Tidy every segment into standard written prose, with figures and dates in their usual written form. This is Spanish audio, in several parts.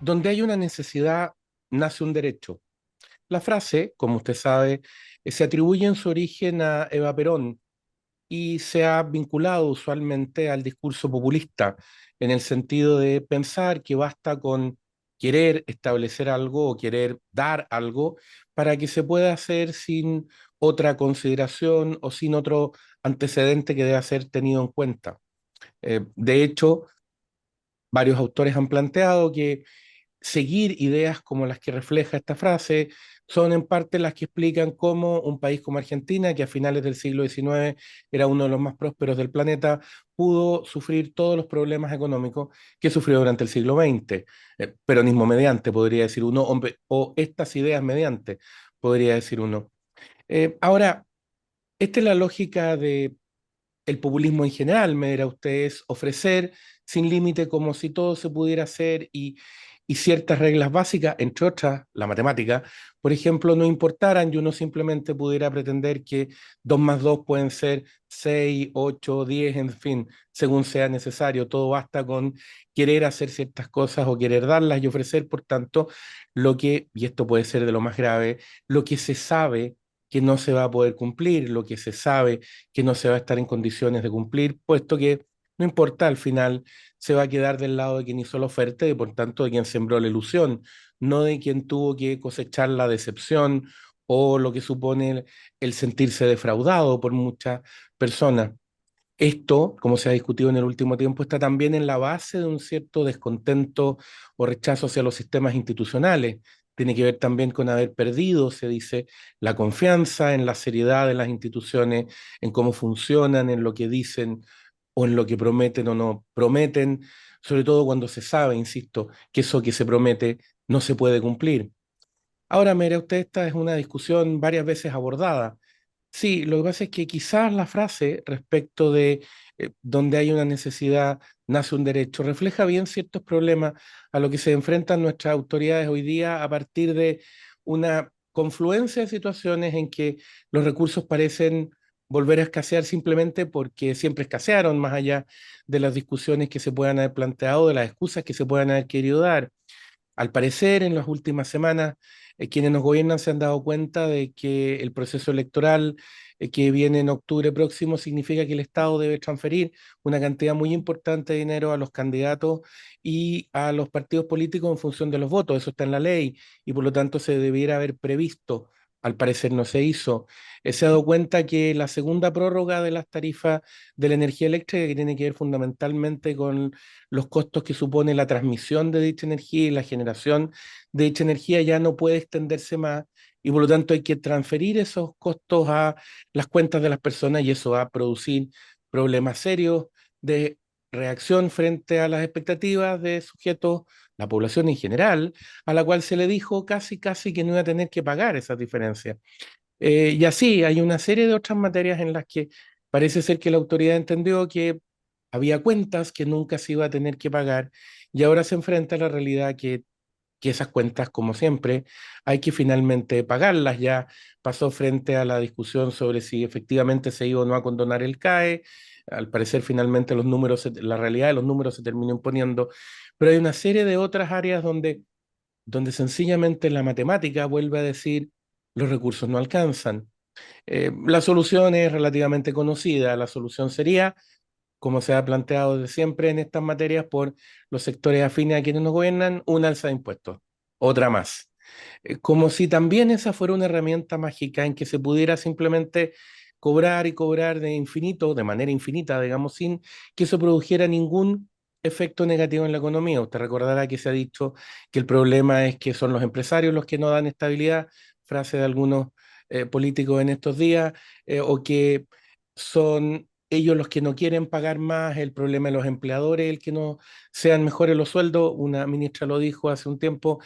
donde hay una necesidad, nace un derecho. La frase, como usted sabe, se atribuye en su origen a Eva Perón y se ha vinculado usualmente al discurso populista, en el sentido de pensar que basta con querer establecer algo o querer dar algo para que se pueda hacer sin otra consideración o sin otro antecedente que deba ser tenido en cuenta. De hecho, varios autores han planteado que seguir ideas como las que refleja esta frase son en parte las que explican cómo un país como Argentina, que a finales del siglo XIX era uno de los más prósperos del planeta, pudo sufrir todos los problemas económicos que sufrió durante el siglo XX. Peronismo mediante, podría decir uno, o estas ideas mediante, podría decir uno. Ahora, esta es la lógica de el populismo en general, me dirá usted, es ofrecer sin límite como si todo se pudiera hacer y ciertas reglas básicas, entre otras, la matemática, por ejemplo, no importaran y uno simplemente pudiera pretender que 2 más 2 pueden ser 6, 8, 10, en fin, según sea necesario. Todo basta con querer hacer ciertas cosas o querer darlas y ofrecer, por tanto, lo que, y esto puede ser de lo más grave, lo que se sabe que no se va a poder cumplir, lo que se sabe que no se va a estar en condiciones de cumplir, puesto que no importa, al final se va a quedar del lado de quien hizo la oferta y por tanto de quien sembró la ilusión, no de quien tuvo que cosechar la decepción o lo que supone el sentirse defraudado por muchas personas. Esto, como se ha discutido en el último tiempo, está también en la base de un cierto descontento o rechazo hacia los sistemas institucionales. Tiene que ver también con haber perdido, se dice, la confianza en la seriedad de las instituciones, en cómo funcionan, en lo que dicen o en lo que prometen o no prometen, sobre todo cuando se sabe, insisto, que eso que se promete no se puede cumplir. Ahora, mire usted, esta es una discusión varias veces abordada. Sí, lo que pasa es que quizás la frase respecto de donde hay una necesidad, nace un derecho, refleja bien ciertos problemas a los que se enfrentan nuestras autoridades hoy día a partir de una confluencia de situaciones en que los recursos parecen volver a escasear simplemente porque siempre escasearon, más allá de las discusiones que se puedan haber planteado, de las excusas que se puedan haber querido dar. Al parecer, en las últimas semanas, quienes nos gobiernan se han dado cuenta de que el proceso electoral que viene en octubre próximo significa que el Estado debe transferir una cantidad muy importante de dinero a los candidatos y a los partidos políticos en función de los votos. Eso está en la ley y por lo tanto se debiera haber previsto. Al parecer no se hizo. Se ha dado cuenta que la segunda prórroga de las tarifas de la energía eléctrica, que tiene que ver fundamentalmente con los costos que supone la transmisión de dicha energía y la generación de dicha energía ya no puede extenderse más y por lo tanto hay que transferir esos costos a las cuentas de las personas y eso va a producir problemas serios de reacción frente a las expectativas de sujetos, la población en general, a la cual se le dijo casi, casi que no iba a tener que pagar esas diferencias. Y así hay una serie de otras materias en las que parece ser que la autoridad entendió que había cuentas que nunca se iba a tener que pagar y ahora se enfrenta a la realidad que esas cuentas, como siempre, hay que finalmente pagarlas. Ya pasó frente a la discusión sobre si efectivamente se iba o no a condonar el CAE. Al parecer, finalmente, los números, la realidad de los números se terminó imponiendo, pero hay una serie de otras áreas donde sencillamente la matemática vuelve a decir los recursos no alcanzan. La solución es relativamente conocida. La solución sería, como se ha planteado desde siempre en estas materias por los sectores afines a quienes nos gobiernan, una alza de impuestos, otra más. Como si también esa fuera una herramienta mágica en que se pudiera simplemente cobrar y cobrar de infinito, de manera infinita, digamos, sin que eso produjera ningún efecto negativo en la economía. Usted recordará que se ha dicho que el problema es que son los empresarios los que no dan estabilidad, frase de algunos políticos en estos días, o que son ellos los que no quieren pagar más, el problema de los empleadores, el que no sean mejores los sueldos. Una ministra lo dijo hace un tiempo,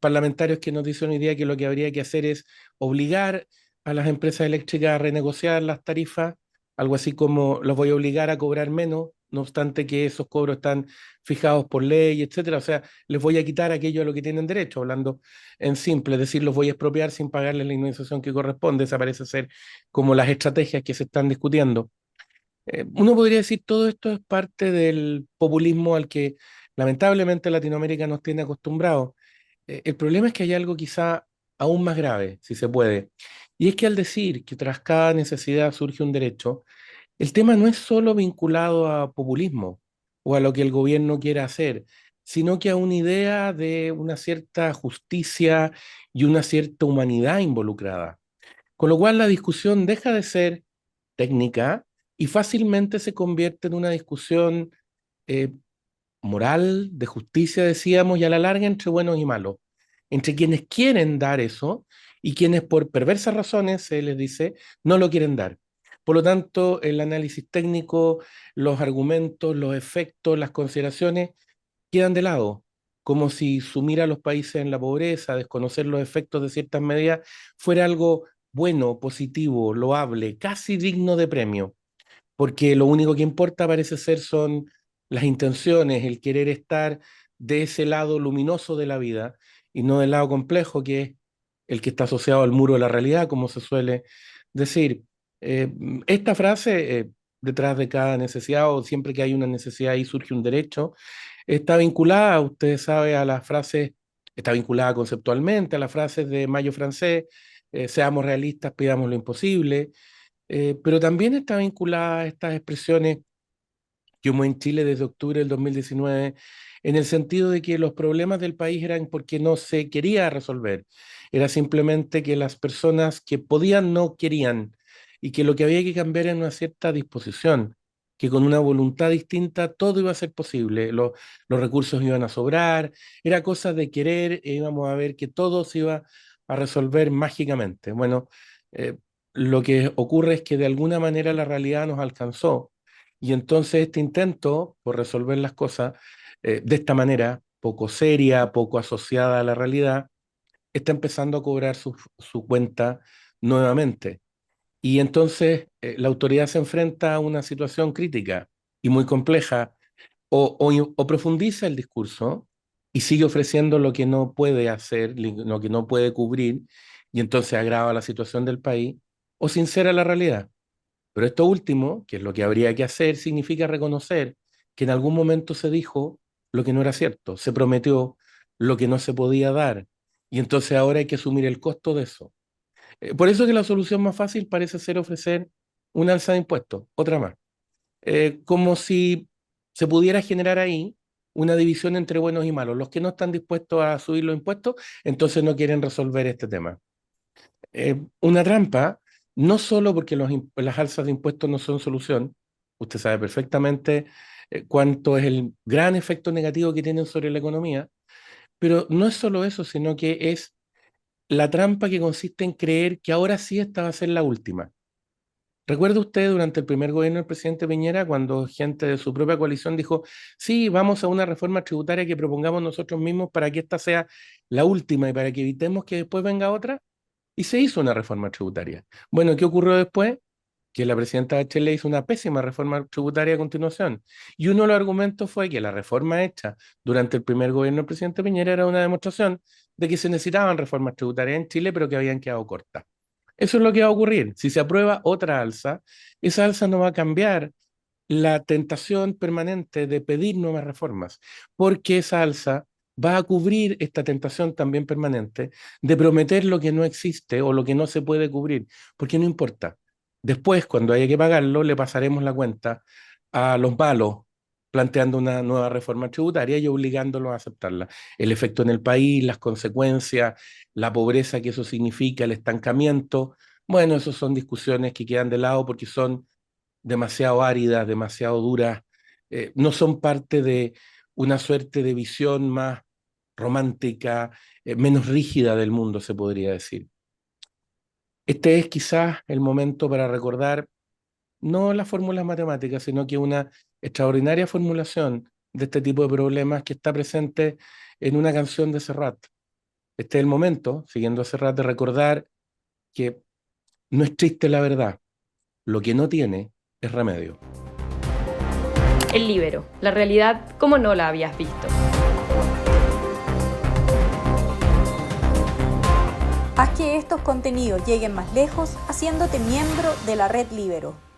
parlamentarios que nos dicen hoy día que lo que habría que hacer es obligar a las empresas eléctricas a renegociar las tarifas, algo así como los voy a obligar a cobrar menos, no obstante que esos cobros están fijados por ley, etcétera. O sea, les voy a quitar aquello a lo que tienen derecho, hablando en simple, es decir, los voy a expropiar sin pagarles la indemnización que corresponde. Esa parece ser como las estrategias que se están discutiendo. Uno podría decir todo esto es parte del populismo al que lamentablemente Latinoamérica nos tiene acostumbrados. El problema es que hay algo quizá aún más grave, si se puede, y es que al decir que tras cada necesidad surge un derecho, el tema no es solo vinculado a populismo o a lo que el gobierno quiera hacer, sino que a una idea de una cierta justicia y una cierta humanidad involucrada. Con lo cual la discusión deja de ser técnica y fácilmente se convierte en una discusión eh, moral, de justicia, decíamos, y a la larga entre buenos y malos, entre quienes quieren dar eso y quienes por perversas razones, se les dice, no lo quieren dar. Por lo tanto, el análisis técnico, los argumentos, los efectos, las consideraciones quedan de lado, como si sumir a los países en la pobreza, desconocer los efectos de ciertas medidas, fuera algo bueno, positivo, loable, casi digno de premio, porque lo único que importa parece ser son las intenciones, el querer estar de ese lado luminoso de la vida y no del lado complejo que es el que está asociado al muro de la realidad, como se suele decir. Eh, esta frase, detrás de cada necesidad o siempre que hay una necesidad ahí surge un derecho, está vinculada, usted sabe, a las frases, está vinculada conceptualmente a las frases de Mayo francés, seamos realistas, pidamos lo imposible, pero también está vinculada a estas expresiones que hubo en Chile desde octubre del 2019, en el sentido de que los problemas del país eran porque no se quería resolver, era simplemente que las personas que podían no querían y que lo que había que cambiar era una cierta disposición, que con una voluntad distinta todo iba a ser posible, los recursos iban a sobrar, era cosa de querer e íbamos a ver que todo se iba a resolver mágicamente. Bueno, eh, lo que ocurre es que de alguna manera la realidad nos alcanzó y entonces este intento por resolver las cosas de esta manera, poco seria, poco asociada a la realidad, está empezando a cobrar su cuenta nuevamente. Y entonces la autoridad se enfrenta a una situación crítica y muy compleja, o profundiza el discurso y sigue ofreciendo lo que no puede hacer, lo que no puede cubrir, y entonces agrava la situación del país, o sincera la realidad. Pero esto último, que es lo que habría que hacer, significa reconocer que en algún momento se dijo lo que no era cierto, se prometió lo que no se podía dar, y entonces ahora hay que asumir el costo de eso. Por eso que la solución más fácil parece ser ofrecer una alza de impuestos, otra más. Como si se pudiera generar ahí una división entre buenos y malos. Los que no están dispuestos a subir los impuestos, entonces no quieren resolver este tema. Una trampa, no solo porque las alzas de impuestos no son solución, usted sabe perfectamente cuánto es el gran efecto negativo que tienen sobre la economía, pero no es solo eso, sino que es la trampa que consiste en creer que ahora sí esta va a ser la última. ¿Recuerda usted durante el primer gobierno del presidente Piñera cuando gente de su propia coalición dijo, sí, vamos a una reforma tributaria que propongamos nosotros mismos para que esta sea la última y para que evitemos que después venga otra? Y se hizo una reforma tributaria. Bueno, ¿qué ocurrió después? Que la presidenta Bachelet hizo una pésima reforma tributaria a continuación. Y uno de los argumentos fue que la reforma hecha durante el primer gobierno del presidente Piñera era una demostración de que se necesitaban reformas tributarias en Chile, pero que habían quedado cortas. Eso es lo que va a ocurrir. Si se aprueba otra alza, esa alza no va a cambiar la tentación permanente de pedir nuevas reformas, porque esa alza va a cubrir esta tentación también permanente de prometer lo que no existe o lo que no se puede cubrir, porque no importa. Después, cuando haya que pagarlo, le pasaremos la cuenta a los malos, planteando una nueva reforma tributaria y obligándolos a aceptarla. El efecto en el país, las consecuencias, la pobreza que eso significa, el estancamiento, bueno, esas son discusiones que quedan de lado porque son demasiado áridas, demasiado duras, no son parte de una suerte de visión más romántica, menos rígida del mundo, se podría decir. Este es quizás el momento para recordar no las fórmulas matemáticas, sino que una extraordinaria formulación de este tipo de problemas que está presente en una canción de Serrat. Este es el momento, siguiendo a Serrat, de recordar que no es triste la verdad, lo que no tiene es remedio. El Líbero, la realidad como no la habías visto. Haz que estos contenidos lleguen más lejos haciéndote miembro de la Red Líbero.